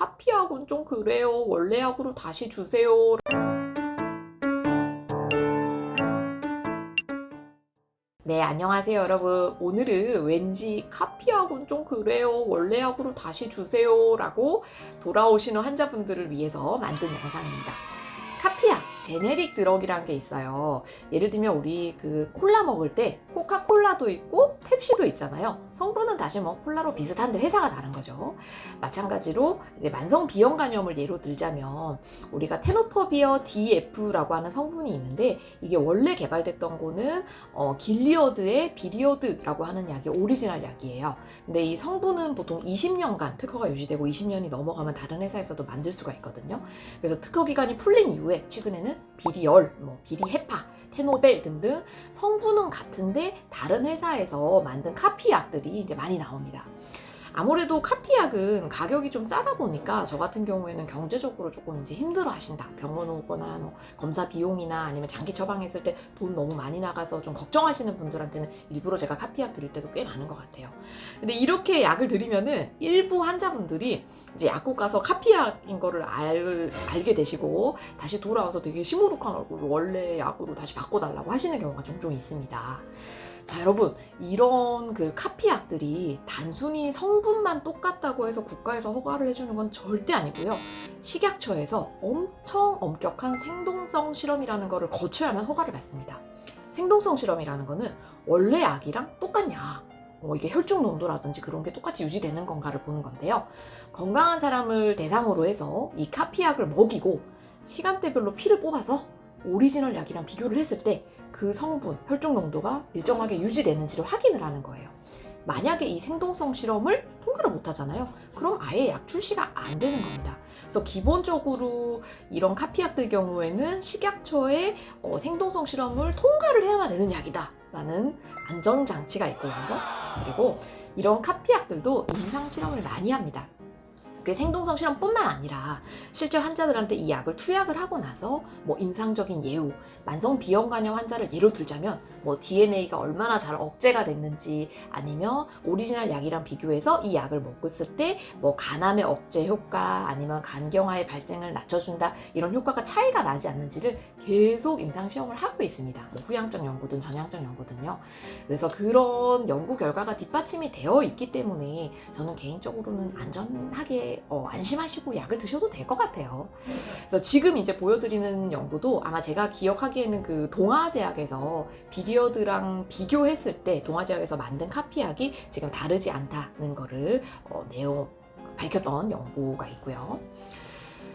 카피약은 좀 그래요. 원래 약으로 다시 주세요. 네, 안녕하세요, 여러분. 오늘은 왠지 카피약은 좀 그래요. 원래 약으로 다시 주세요. 라고 돌아오시는 환자분들을 위해서 만든 영상입니다. 카피약, 제네릭 드럭이라는 게 있어요. 예를 들면 우리 그 콜라 먹을 때 코카콜라도 있고 펩시도 있잖아요. 성분은 다시 뭐 콜라로 비슷한데 회사가 다른 거죠. 마찬가지로 이제 만성 비형 간염을 예로 들자면 우리가 테노퍼비어 DF라고 하는 성분이 있는데 이게 원래 개발됐던 거는 길리어드의 비리어드라고 하는 약이 오리지널 약이에요. 근데 이 성분은 보통 20년간 특허가 유지되고 20년이 넘어가면 다른 회사에서도 만들 수가 있거든요. 그래서 특허 기간이 풀린 이후에 최근에는 비리얼, 비리헤파, 테노벨 등등 성분은 같은데 다른 회사에서 만든 카피약들이 이제 많이 나옵니다. 아무래도 카피약은 가격이 좀 싸다 보니까 저 같은 경우에는 경제적으로 조금 이제 힘들어 하신다. 병원 오거나 뭐 검사 비용이나 아니면 장기 처방했을 때 돈 너무 많이 나가서 좀 걱정하시는 분들한테는 일부러 제가 카피약 드릴 때도 꽤 많은 것 같아요. 근데 이렇게 약을 드리면은 일부 환자분들이 이제 약국 가서 카피약인 거를 알게 되시고 다시 돌아와서 되게 시무룩한 얼굴로 원래 약으로 다시 바꿔달라고 하시는 경우가 종종 있습니다. 자, 여러분, 이런 그 카피약들이 단순히 성분만 똑같다고 해서 국가에서 허가를 해주는 건 절대 아니고요. 식약처에서 엄청 엄격한 생동성 실험이라는 거를 거쳐야만 허가를 받습니다. 생동성 실험이라는 거는 원래 약이랑 똑같냐, 이게 혈중 농도라든지 그런 게 똑같이 유지되는 건가를 보는 건데요. 건강한 사람을 대상으로 해서 이 카피약을 먹이고 시간대별로 피를 뽑아서 오리지널 약이랑 비교를 했을 때 그 성분, 혈중 농도가 일정하게 유지되는지를 확인을 하는 거예요. 만약에 이 생동성 실험을 통과를 못 하잖아요. 그럼 아예 약 출시가 안 되는 겁니다. 그래서 기본적으로 이런 카피약들 경우에는 식약처의 생동성 실험을 통과를 해야만 되는 약이다 라는 안전장치가 있고요. 그리고 이런 카피약들도 임상 실험을 많이 합니다. 그 생동성 실험뿐만 아니라 실제 환자들한테 이 약을 투약을 하고 나서 뭐 임상적인 예후, 만성 비형 간염 환자를 예로 들자면 뭐 DNA가 얼마나 잘 억제가 됐는지 아니면 오리지널 약이랑 비교해서 이 약을 먹었을 때 뭐 간암의 억제 효과 아니면 간경화의 발생을 낮춰준다 이런 효과가 차이가 나지 않는지를 계속 임상 시험을 하고 있습니다. 뭐 후양적 연구든 전향적 연구든요. 그래서 그런 연구 결과가 뒷받침이 되어 있기 때문에 저는 개인적으로는 안전하게 안심하시고 약을 드셔도 될 것 같아요. 그래서 지금 이제 보여드리는 연구도 아마 제가 기억하기에는 그 동아제약에서 비리어드랑 비교했을 때 동아제약에서 만든 카피약이 지금 다르지 않다는 거를 내용 밝혔던 연구가 있고요.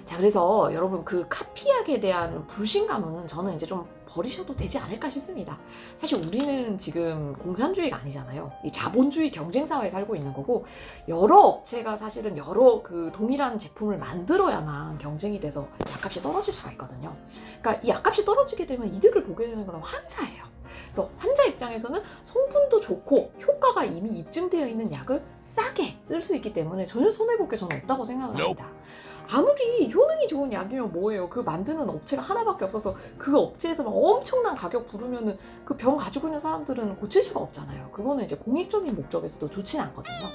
자, 그래서 여러분 그 카피약에 대한 불신감은 저는 이제 좀 버리셔도 되지 않을까 싶습니다. 사실 우리는 지금 공산주의가 아니잖아요. 이 자본주의 경쟁사회에 살고 있는 거고 여러 업체가 사실은 여러 그 동일한 제품을 만들어야만 경쟁이 돼서 약값이 떨어질 수가 있거든요. 그러니까 이 약값이 떨어지게 되면 이득을 보게 되는 건 환자예요. 그래서 환자 입장에서는 성분도 좋고 효과가 이미 입증되어 있는 약을 싸게 쓸 수 있기 때문에 전혀 손해볼 게 저는 없다고 생각을 합니다. 아무리 효능이 좋은 약이면 뭐예요? 그 만드는 업체가 하나밖에 없어서 그 업체에서 막 엄청난 가격 부르면은 그 병 가지고 있는 사람들은 고칠 수가 없잖아요. 그거는 이제 공익적인 목적에서도 좋지는 않거든요.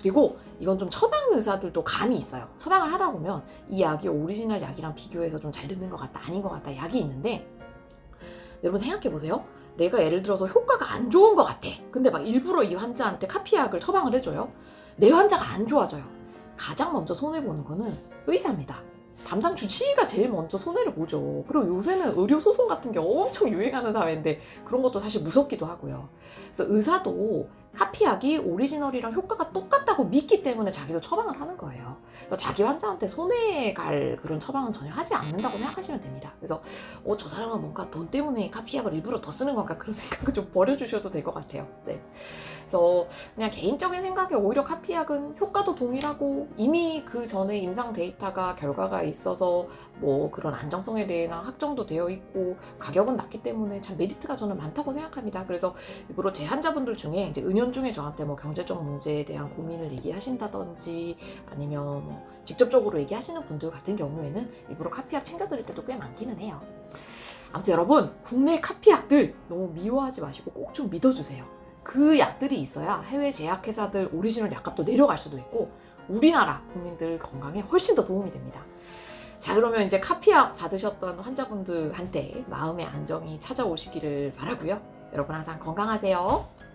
그리고 이건 좀 처방 의사들도 감이 있어요. 처방을 하다 보면 이 약이 오리지널 약이랑 비교해서 좀 잘 듣는 것 같다, 아닌 것 같다 약이 있는데 여러분 생각해 보세요. 내가 예를 들어서 효과가 안 좋은 것 같아. 근데 막 일부러 이 환자한테 카피약을 처방을 해줘요. 내 환자가 안 좋아져요. 가장 먼저 손해보는 거는 의사입니다. 담당 주치의가 제일 먼저 손해를 보죠. 그리고 요새는 의료소송 같은 게 엄청 유행하는 사회인데 그런 것도 사실 무섭기도 하고요. 그래서 의사도 카피약이 오리지널이랑 효과가 똑같다고 믿기 때문에 자기도 처방을 하는 거예요. 그래서 자기 환자한테 손해 갈 그런 처방은 전혀 하지 않는다고 생각하시면 됩니다. 그래서 저 사람은 뭔가 돈 때문에 카피약을 일부러 더 쓰는 건가 그런 생각을 좀 버려주셔도 될 것 같아요. 네. 그래서 그냥 개인적인 생각에 오히려 카피약은 효과도 동일하고 이미 그 전에 임상 데이터가 결과가 있어서 뭐 그런 안정성에 대한 확정도 되어 있고 가격은 낮기 때문에 참 메리트가 저는 많다고 생각합니다. 그래서 일부러 제 환자분들 중에 이제 은연중에 저한테 뭐 경제적 문제에 대한 고민을 얘기하신다든지 아니면 뭐 직접적으로 얘기하시는 분들 같은 경우에는 일부러 카피약 챙겨드릴 때도 꽤 많기는 해요. 아무튼 여러분 국내 카피약들 너무 미워하지 마시고 꼭 좀 믿어주세요. 그 약들이 있어야 해외 제약회사들 오리지널 약값도 내려갈 수도 있고 우리나라 국민들 건강에 훨씬 더 도움이 됩니다. 자, 그러면 이제 카피약 받으셨던 환자분들한테 마음의 안정이 찾아오시기를 바라고요. 여러분 항상 건강하세요.